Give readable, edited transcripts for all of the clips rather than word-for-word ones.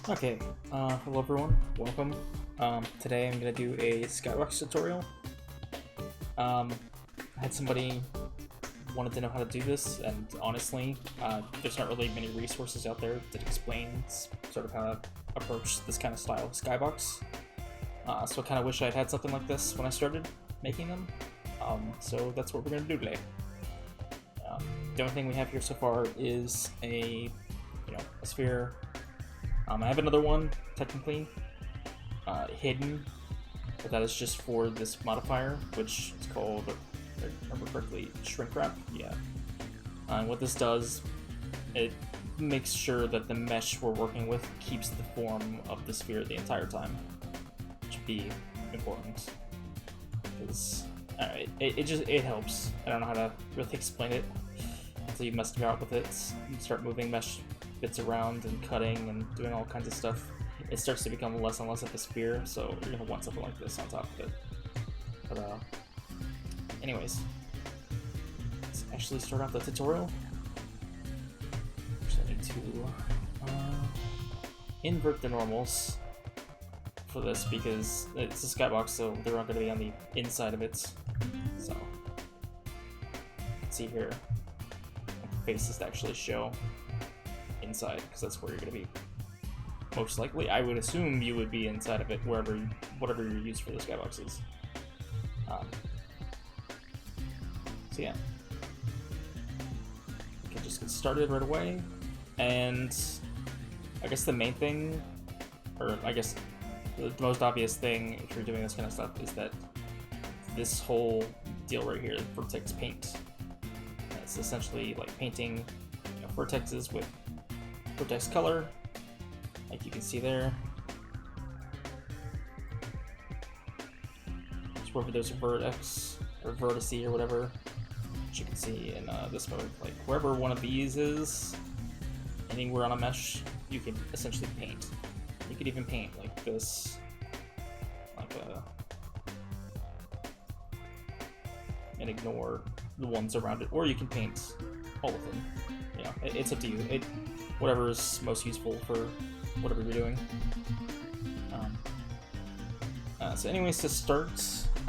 Okay, hello everyone, welcome. Today I'm gonna do a Skybox tutorial. I had somebody wanted to know how to do this, and honestly, there's not really many resources out there that explains sort of how to approach this kind of style of Skybox. So I kind of wish I'd had something like this when I started making them. So that's what we're gonna do today. The only thing we have here so far is a sphere. I have another one, technically, hidden, but that is just for this modifier, which is called, if I remember correctly, shrink wrap. Yeah. And what this does, it makes sure that the mesh we're working with keeps the form of the sphere the entire time, which would be important, because it helps. I don't know how to really explain it until you mess about with it. You start moving mesh bits around and cutting and doing all kinds of stuff. It starts to become less and less of a sphere, so you're gonna want something like this on top of it. But anyways, let's actually start off the tutorial. First I need to invert the normals for this because it's a skybox, so they're not gonna be on the inside of it. So let's see here, faces to actually show inside, because that's where you're going to be most likely. I would assume you would be inside of it, whatever your use for the skybox is. So yeah, we can just get started right away. And I guess the main thing, or I guess the most obvious thing if you're doing this kind of stuff, is that this whole deal right here, Vertex Paint, it's essentially like painting vertexes with Vertex color, like you can see there. Just wherever there's a vertex or vertice or whatever, which you can see in this mode, like wherever one of these is, anywhere on a mesh, you can essentially paint. You could even paint like this, and ignore the ones around it, or you can paint all of them. You know, it's up to you. Whatever is most useful for whatever you're doing. So anyways, to start,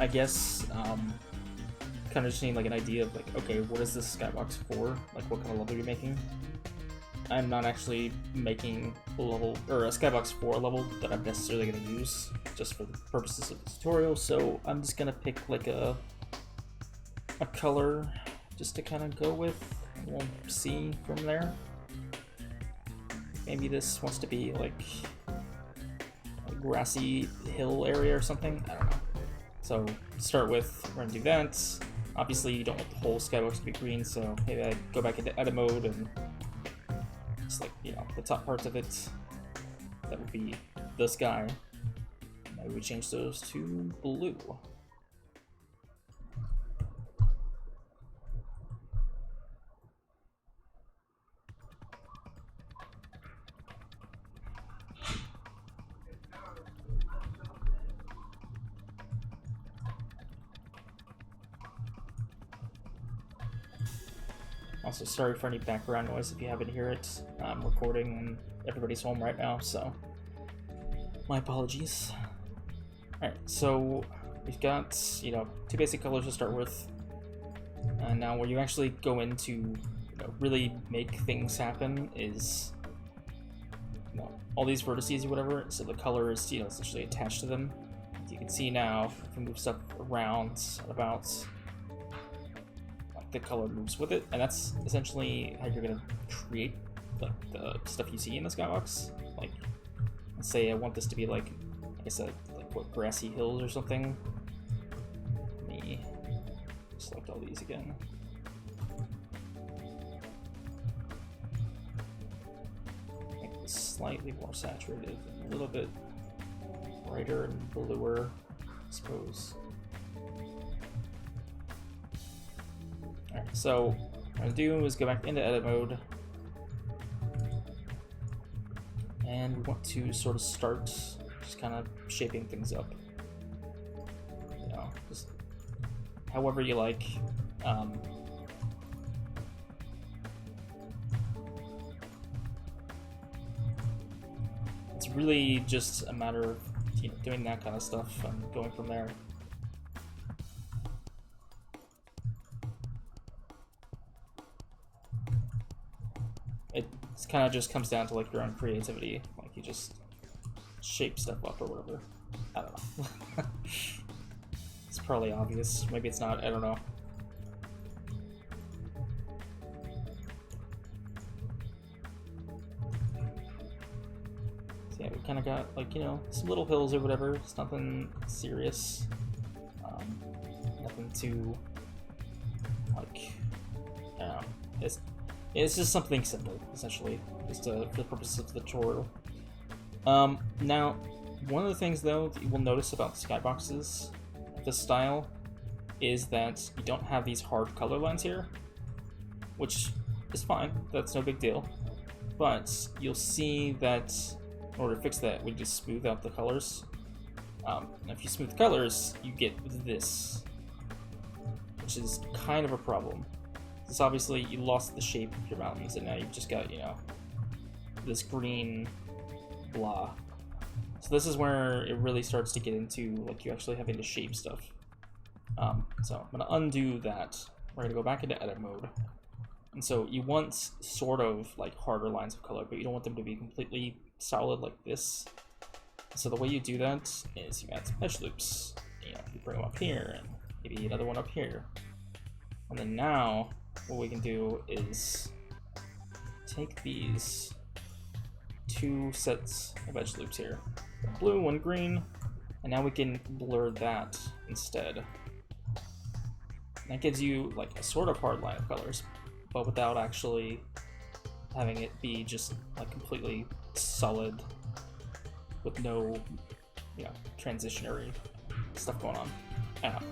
I guess, kind of just need like an idea of like, okay, what is this skybox for? Like, what kind of level you're making? I'm not actually making a level, or a skybox for a level that I'm necessarily going to use just for the purposes of the tutorial, so I'm just going to pick like a color just to kind of go with, and we'll see from there. Maybe this wants to be like a grassy hill area or something, I don't know. So to start with, we're gonna do that. Obviously you don't want the whole skybox to be green, so maybe I go back into edit mode and just like, the top parts of it, that would be the sky. Maybe we change those to blue. Also, sorry for any background noise if you happen to hear it. I'm recording and everybody's home right now, so my apologies. Alright, so we've got, two basic colors to start with. And now where you actually go into, really make things happen is, all these vertices or whatever, so the color is, essentially attached to them. You can see now, if we move stuff around about, the color moves with it, and that's essentially how you're gonna create like the stuff you see in the skybox. Like, let's say I want this to be like I said, like what, grassy hills or something. Let me select all these again. Make this slightly more saturated, a little bit brighter and bluer, I suppose. Alright, so what I'm going to do is go back into edit mode, and we want to sort of start just kind of shaping things up, just however you like. it's really just a matter of doing that kind of stuff and going from there. It kind of just comes down to like your own creativity, like you just shape stuff up or whatever. I don't know. It's probably obvious. Maybe it's not. I don't know. So yeah, we kind of got like some little hills or whatever. It's nothing serious. Nothing too like. I don't know. It's just something simple, essentially, just for the purposes of the tutorial. Now, one of the things, though, that you will notice about the skyboxes, this style, is that you don't have these hard color lines here, which is fine, that's no big deal, but you'll see that in order to fix that, we just smooth out the colors. If you smooth the colors, you get this, which is kind of a problem. Because obviously you lost the shape of your mountains, and now you've just got, this green blah. So this is where it really starts to get into, like, you actually having to shape stuff. So I'm going to undo that. We're going to go back into edit mode. And so you want sort of, like, harder lines of color, but you don't want them to be completely solid like this. So the way you do that is you add some edge loops. You bring them up here, and maybe another one up here. And then now, what we can do is take these two sets of edge loops here, one blue, one green, and now we can blur that instead. And that gives you like a sort of hard line of colors, but without actually having it be just like completely solid with no, transitionary stuff going on. I don't know.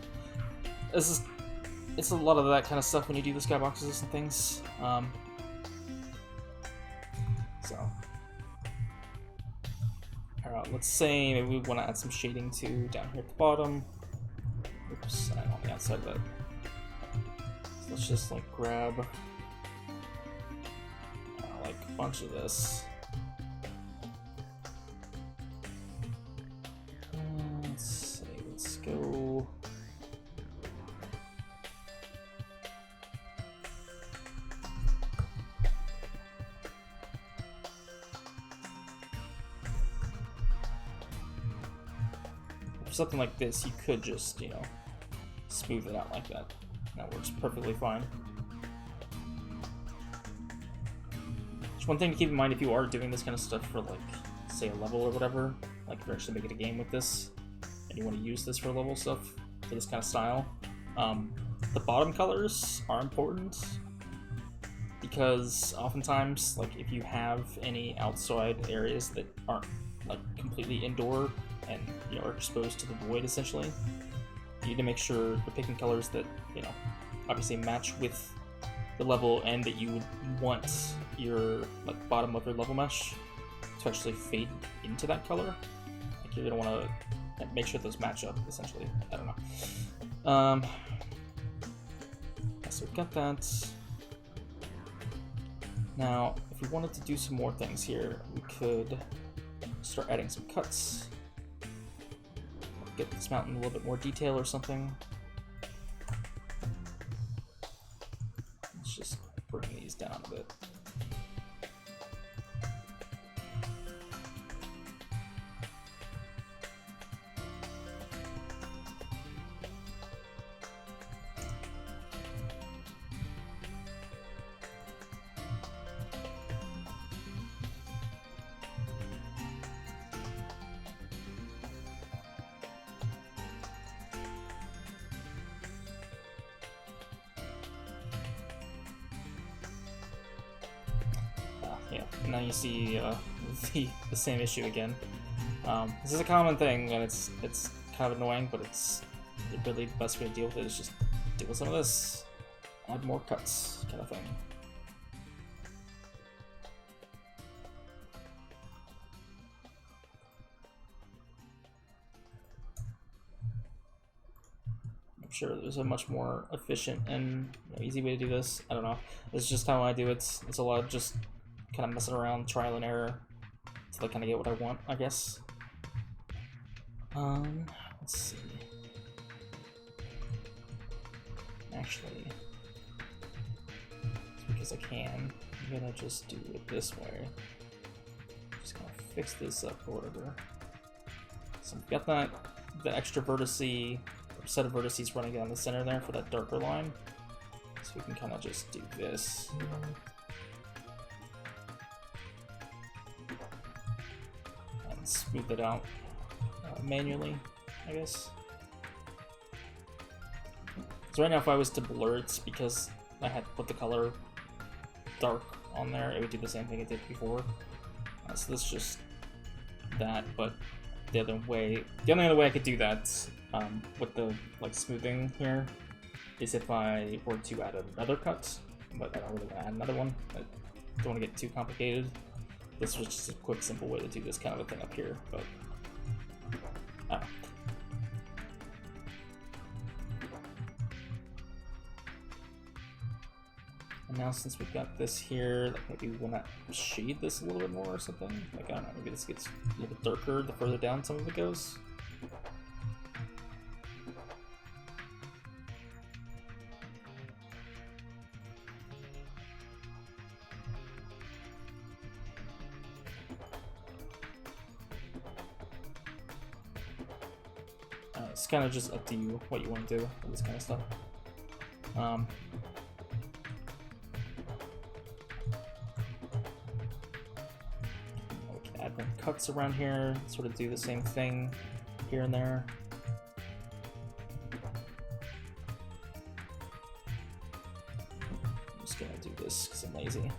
It's a lot of that kind of stuff when you do the skyboxes and things. So, alright, let's say maybe we want to add some shading too down here at the bottom. Oops, and on the outside of it. So let's just like grab like a bunch of this. Let's go. Something like this, you could just, smooth it out like that. That works perfectly fine. Just one thing to keep in mind if you are doing this kind of stuff for, like, say a level or whatever, like if you're actually making a game with this, and you want to use this for level stuff, for this kind of style, the bottom colors are important, because oftentimes, like, if you have any outside areas that aren't, like, completely indoor, and are exposed to the void essentially, you need to make sure you're picking colors that obviously match with the level, and that you would want your like bottom of your level mesh to actually fade into that color. Like you're gonna want to make sure those match up essentially. I don't know. So we've got that. Now, if we wanted to do some more things here, we could start adding some cuts. Get this mountain a little bit more detail or something. Let's just bring these down a bit. Yeah, and now you see the same issue again. This is a common thing, and it's kind of annoying, but it's really the best way to deal with it is just deal with some of this, add more cuts, kind of thing. I'm sure there's a much more efficient and easy way to do this. I don't know. This is just how I do it. It's a lot of just kind of messing around, trial and error, until I kind of get what I want, I guess. Let's see. Actually, because I can, I'm gonna just do it this way. Just gonna fix this up or whatever. So we've got that, the extra vertice, set of vertices running down the center there for that darker line. So we can kind of just do this. And smooth it out manually, I guess. So right now if I was to blur it, because I had put the color dark on there, it would do the same thing it did before. So this is just that, but the only other way I could do that with the smoothing here is if I were to add another cut, but I don't really want to add another one. I don't want to get too complicated. This was just a quick, simple way to do this kind of a thing up here, but I don't know. And now since we've got this here, maybe we want to shade this a little bit more or something. Like, I don't know, maybe this gets a little bit darker the further down some of it goes. It's kind of just up to you what you want to do with this kind of stuff. We can add more cuts around here, sort of do the same thing here and there. I'm just gonna do this because I'm lazy.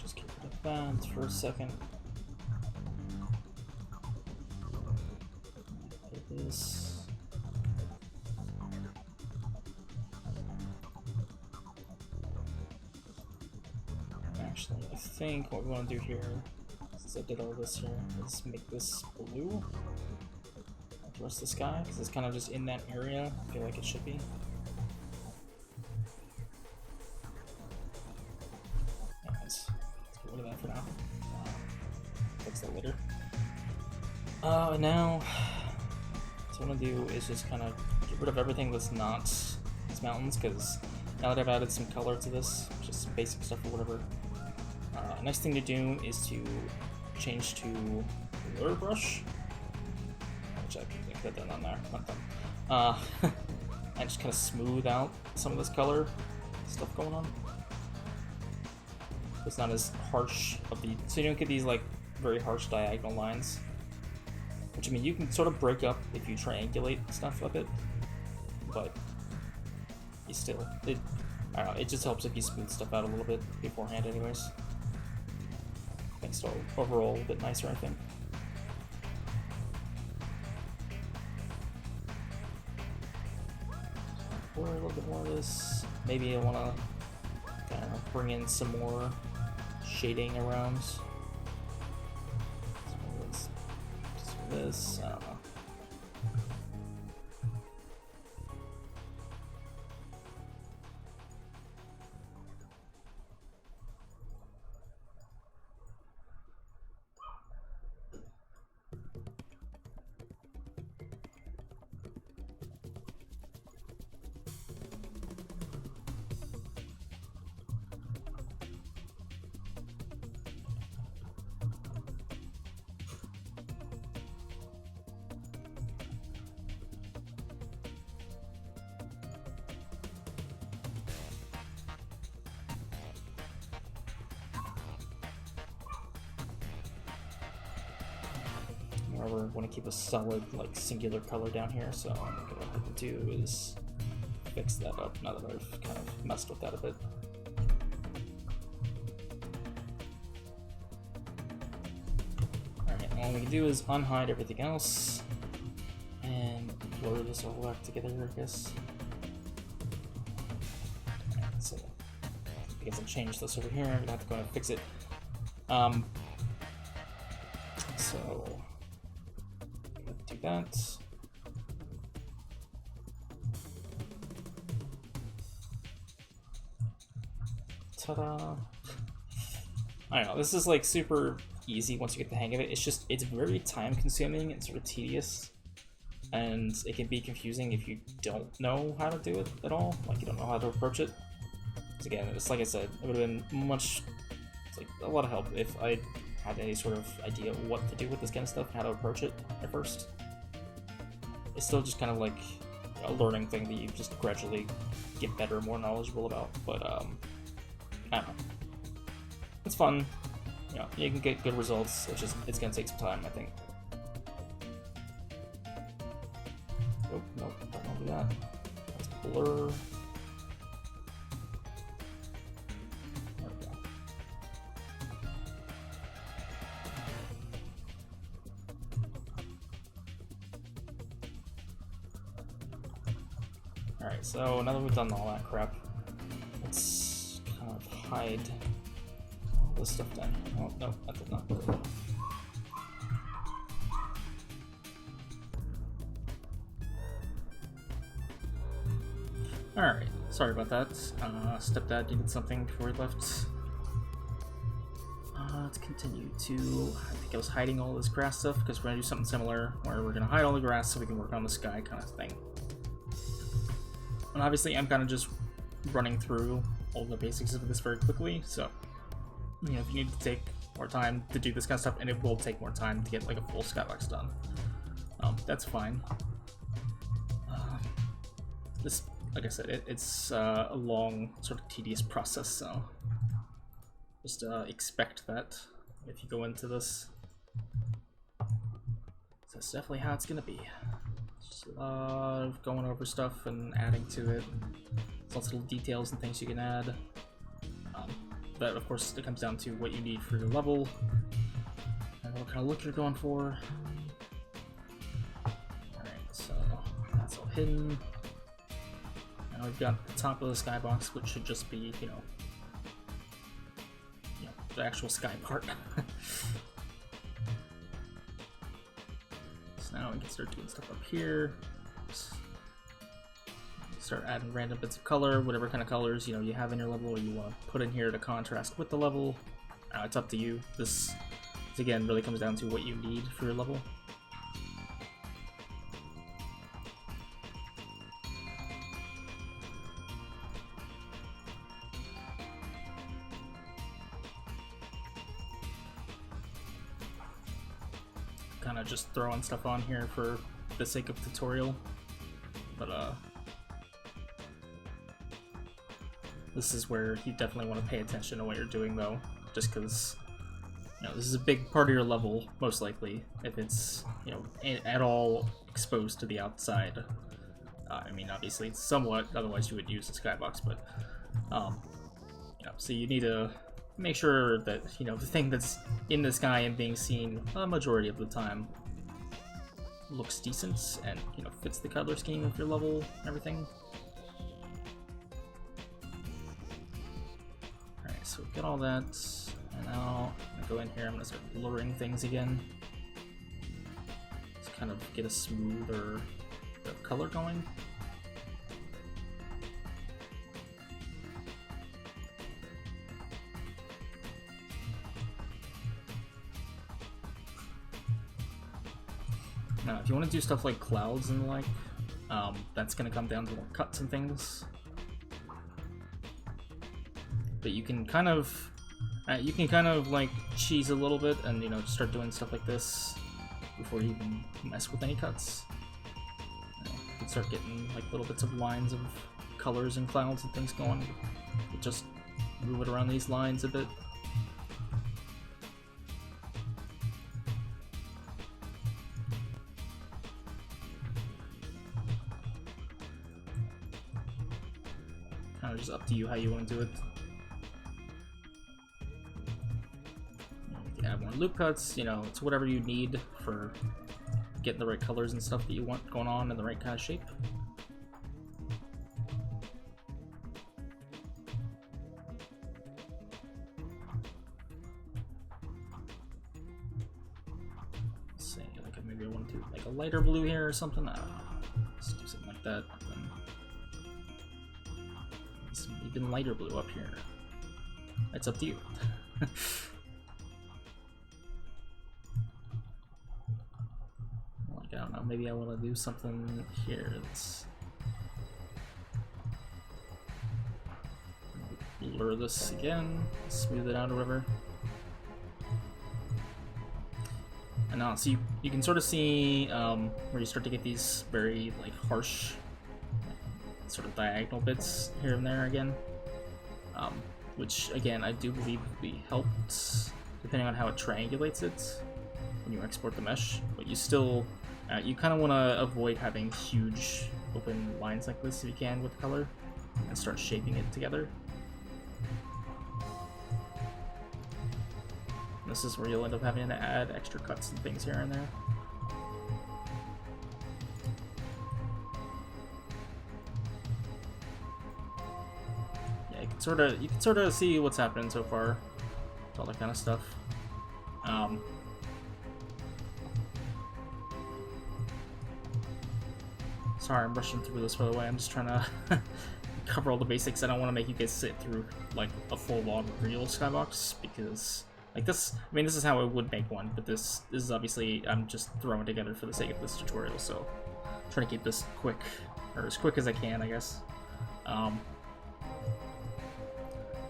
Just keep it advanced for a second. this. Actually, I think what we want to do here, since I did all this here, is make this blue. Like the rest of the sky, because it's kind of just in that area. I feel like it should be. Anyways, let's get rid of that for now. Fix that later. And now, what I'm gonna do is just kind of get rid of everything that's not these mountains, because now that I've added some color to this, just some basic stuff or whatever. Next thing to do is to change to blur brush, which I could have done on there, not done. And just kind of smooth out some of this color stuff going on. It's not as harsh of the, so you don't get these like very harsh diagonal lines. Which, I mean, you can sort of break up if you triangulate stuff a bit, but you still, I don't know, it just helps if you smooth stuff out a little bit beforehand anyways. Makes it overall a bit nicer, I think. Or a little bit more of this. Maybe I want to kind of bring in some more shading around. This, I don't know. However, I want to keep a solid, like, singular color down here, so what I'm going to have to do is fix that up now that I've kind of messed with that a bit. Alright, all we can do is unhide everything else and blur this all back together, I guess. Alright, so I guess I'll change this over here. I'm going to have to go and fix it. So do that. Ta-da! I don't know, this is like super easy once you get the hang of it. It's just, it's very time consuming and sort of tedious, and it can be confusing if you don't know how to do it at all, like you don't know how to approach it. Because again, it's like I said, it would have been much, it's like a lot of help if I had any sort of idea what to do with this kind of stuff and how to approach it at first. It's still just kind of like a learning thing that you just gradually get better, more knowledgeable about, but I don't know. It's fun, you know, you can get good results, it's just, it's gonna take some time, I think. Oh, nope, don't want to do that. Let's blur. There we go. Alright, so now that we've done all that crap, let's kind of hide all this stuff down here. Oh, no, that did not work. Alright, sorry about that. Stepdad needed something before he left. Let's continue to, I think I was hiding all this grass stuff because we're going to do something similar where we're going to hide all the grass so we can work on the sky kind of thing. And obviously I'm kind of just running through all the basics of this very quickly, so you know, if you need to take more time to do this kind of stuff, and it will take more time to get like a full Skybox done, that's fine. This, like I said, it's a long, sort of tedious process, so just expect that if you go into this. So that's definitely how it's gonna be. Just a lot of going over stuff and adding to it. There's lots of little details and things you can add. But of course, it comes down to what you need for your level and what kind of look you're going for. Alright, pin. Now we've got the top of the skybox, which should just be, you know, the actual sky part. So now we can start doing stuff up here. Start adding random bits of color, whatever kind of colors, you know, you have in your level or you want to put in here to contrast with the level. It's up to you. This again really comes down to what you need for your level. Kind of just throwing stuff on here for the sake of tutorial, but this is where you definitely want to pay attention to what you're doing, though, just because, you know, this is a big part of your level, most likely, if it's, you know, at all exposed to the outside. I mean, obviously, it's somewhat, otherwise you would use the skybox, but, you know, so you need to make sure that, you know, the thing that's in the sky and being seen a majority of the time looks decent and, you know, fits the color scheme of your level and everything. Alright, so get all that, and now I'm gonna go in here, I'm gonna start blurring things again. Just kind of get a smoother color going. Now, if you want to do stuff like clouds and the like, that's going to come down to more cuts and things. But you can kind of, like cheese a little bit and, you know, start doing stuff like this before you even mess with any cuts. You know, you can start getting like little bits of lines of colors and clouds and things going. You just move it around these lines a bit. Just up to you how you want to do it. You can add more loop cuts, you know, it's whatever you need for getting the right colors and stuff that you want going on in the right kind of shape. Let's see, like maybe I want to do like a lighter blue here or something. I don't know. Let's do something like that. Even lighter blue up here. It's up to you. Like, I don't know, maybe I want to do something here that's... Blur this again, smooth it out or whatever. And now, so you can sort of see where you start to get these very like harsh sort of diagonal bits here and there again, which again I do believe will be helped depending on how it triangulates it when you export the mesh, but you still you kind of want to avoid having huge open lines like this if you can with color and start shaping it together. And this is where you'll end up having to add extra cuts and things here and there. You can sort of see what's happening so far, all that kind of stuff. Sorry, I'm rushing through this, by the way. I'm just trying to cover all the basics. I don't want to make you guys sit through like a full-on real Skybox, because like this, I mean, this is how I would make one, but this is obviously I'm just throwing it together for the sake of this tutorial, so I'm trying to keep this quick, or as quick as I can, I guess.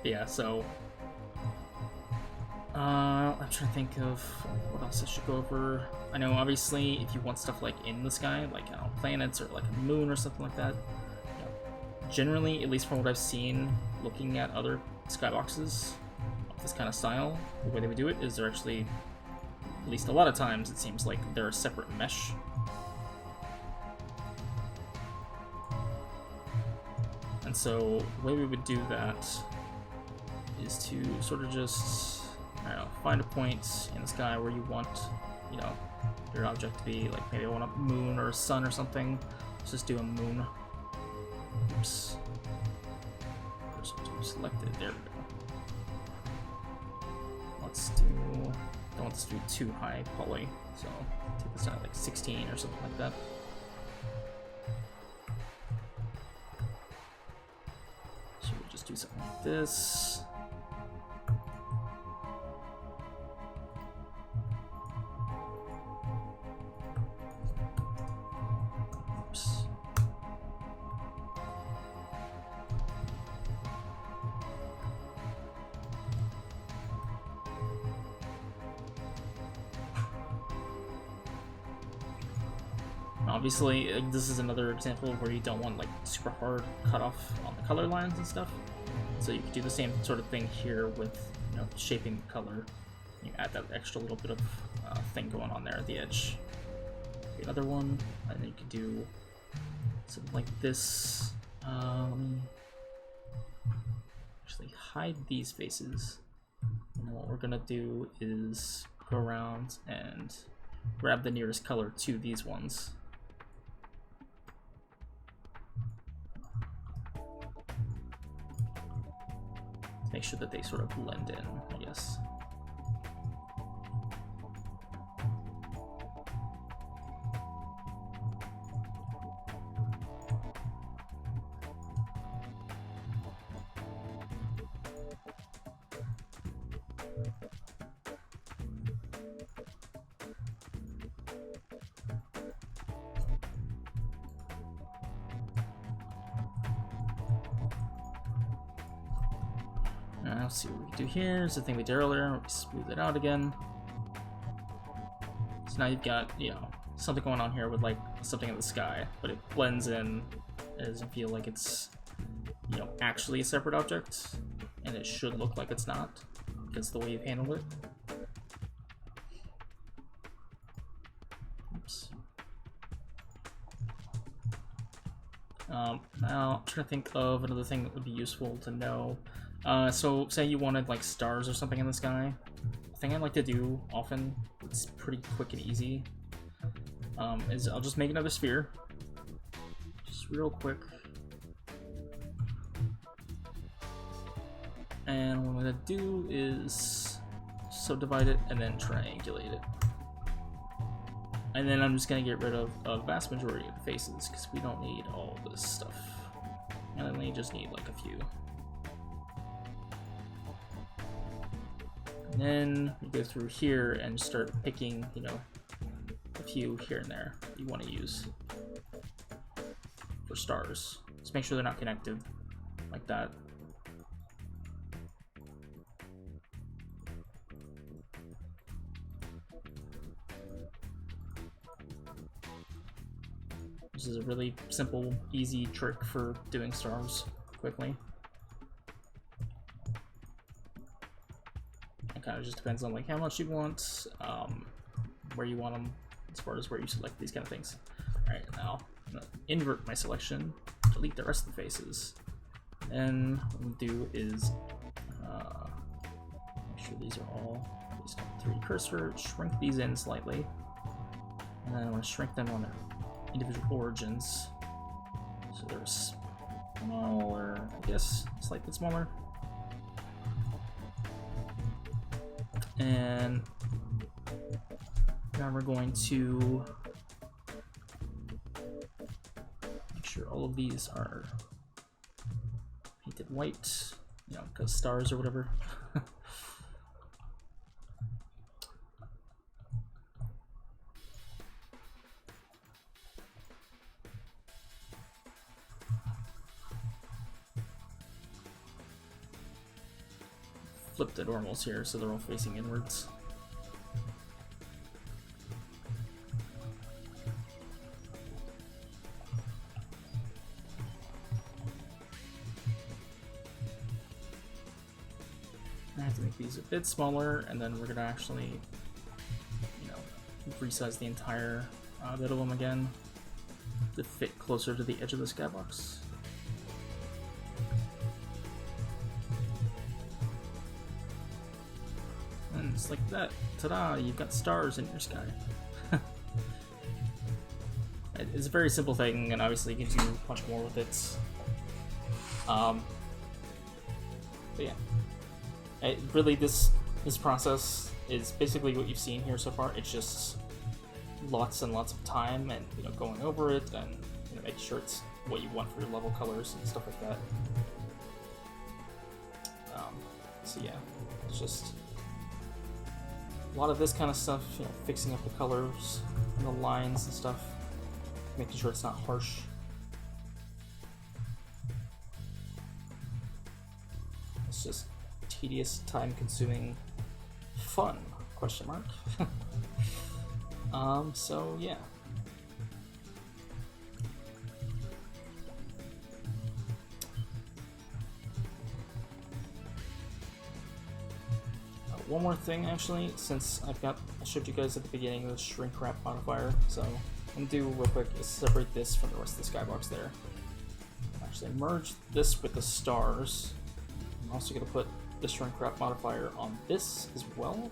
Yeah, so I'm trying to think of what else I should go over. I know obviously if you want stuff like in the sky, like planets or like a moon or something like that, you know, generally, at least from what I've seen looking at other skyboxes of this kind of style, the way they would do it is they're actually, at least a lot of times it seems like they're a separate mesh. And so the way we would do that is to sort of just, I don't know, find a point in the sky where you want, you know, your object to be. Like maybe I want a moon or a sun or something. Let's just do a moon. Oops. Cursor to selected. There we go. Let's do. Don't want this to be too high poly, so take this down to like 16 or something like that. So we'll just do something like this. Obviously, this is another example where you don't want like super hard cutoff on the color lines and stuff. So you can do the same sort of thing here with, you know, shaping the color. You add that extra little bit of thing going on there at the edge. Another one, and then you can do something like this. Let me actually hide these faces. And then what we're gonna do is go around and grab the nearest color to these ones. Make sure that they sort of blend in, I guess. Let's see what we can do here. It's the thing we did earlier. We smooth it out again. So now you've got, you know, something going on here with like something in the sky, but it blends in. It doesn't feel like it's, you know, actually a separate object, and it should look like it's not, because the way you've handled it. Oops. Now I'm trying to think of another thing that would be useful to know. So say you wanted like stars or something in the sky. The thing I like to do often, it's pretty quick and easy, is I'll just make another sphere, just real quick, and what I'm gonna do is subdivide it and then triangulate it, and then I'm just gonna get rid of a vast majority of the faces because we don't need all this stuff, and then we just need like a few. And then you go through here and start picking, you know, a few here and there that you want to use for stars. Just make sure they're not connected, like that. This is a really simple, easy trick for doing stars quickly. Kind of just depends on like how much you want, where you want them, as far as where you select these kind of things. All right, now I'm gonna invert my selection, delete the rest of the faces, and what I'm gonna do is make sure these are all just 3D cursor, shrink these in slightly, and then I want to shrink them on their individual origins, so they're smaller, I guess, slightly smaller. And now we're going to make sure all of these are painted white, you know, because stars or whatever. Flip the normals here so they're all facing inwards. I have to make these a bit smaller, and then we're gonna actually, you know, resize the entire bit of them again to fit closer to the edge of the skybox. Just like that. Ta-da! You've got stars in your sky. It's a very simple thing, and obviously you can do much more with it. But yeah, really this process is basically what you've seen here so far. It's just lots and lots of time, and going over it, and making sure it's what you want for your level colors and stuff like that. So yeah, it's just a lot of this kind of stuff, fixing up the colors and the lines and stuff, making sure it's not harsh. It's just tedious, time-consuming fun, question mark. So yeah. One more thing, actually, since I showed you guys at the beginning the shrink wrap modifier, so I'm gonna do real quick is separate this from the rest of the skybox there. Actually, merge this with the stars. I'm also gonna put the shrink wrap modifier on this as well.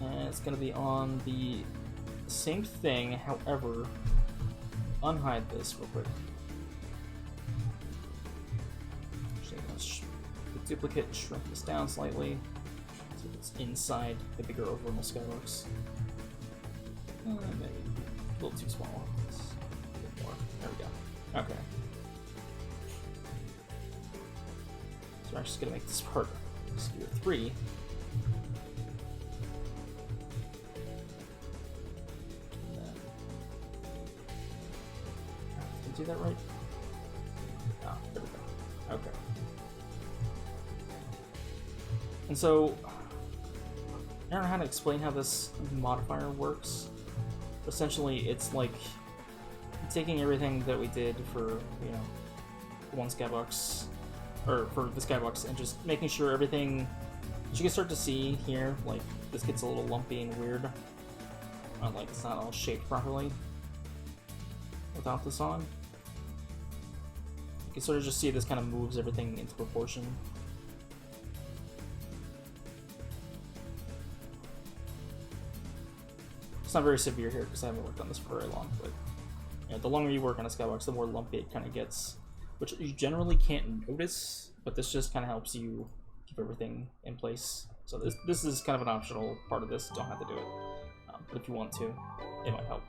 And it's gonna be on the same thing, however, unhide this real quick. Duplicate and shrink this down slightly so it's inside the bigger overall skybox. Maybe a little too small. A bit more. There we go. Okay. So I'm just gonna make this harder. Let's do a 3. And then, did I do that right? Oh, there we go. Okay. And so, I don't know how to explain how this modifier works. Essentially, it's like taking everything that we did for, one skybox, or for the skybox, and just making sure everything, as you can start to see here, like, this gets a little lumpy and weird. Like, it's not all shaped properly without this on. You can sort of just see this kind of moves everything into proportion. It's not very severe here because I haven't worked on this for very long, but the longer you work on a skybox, the more lumpy it kind of gets, which you generally can't notice, but this just kind of helps you keep everything in place. So this is kind of an optional part of this. You don't have to do it, but if you want to, it might help.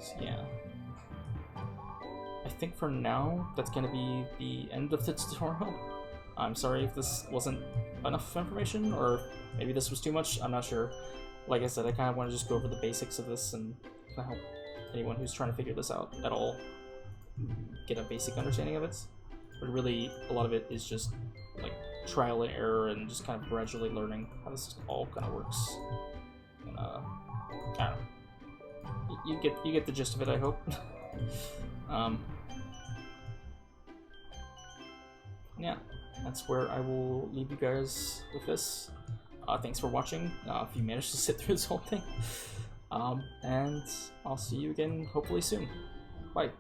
So yeah, I think for now that's going to be the end of the tutorial. I'm sorry if this wasn't enough information, or maybe this was too much, I'm not sure. Like I said, I kind of want to just go over the basics of this and kind of help anyone who's trying to figure this out at all get a basic understanding of it. But really, a lot of it is just like trial and error and just kind of gradually learning how this all kind of works. And I don't know. You get the gist of it, I hope. Yeah. That's where I will leave you guys with this. Thanks for watching, if you managed to sit through this whole thing. And I'll see you again hopefully soon. Bye.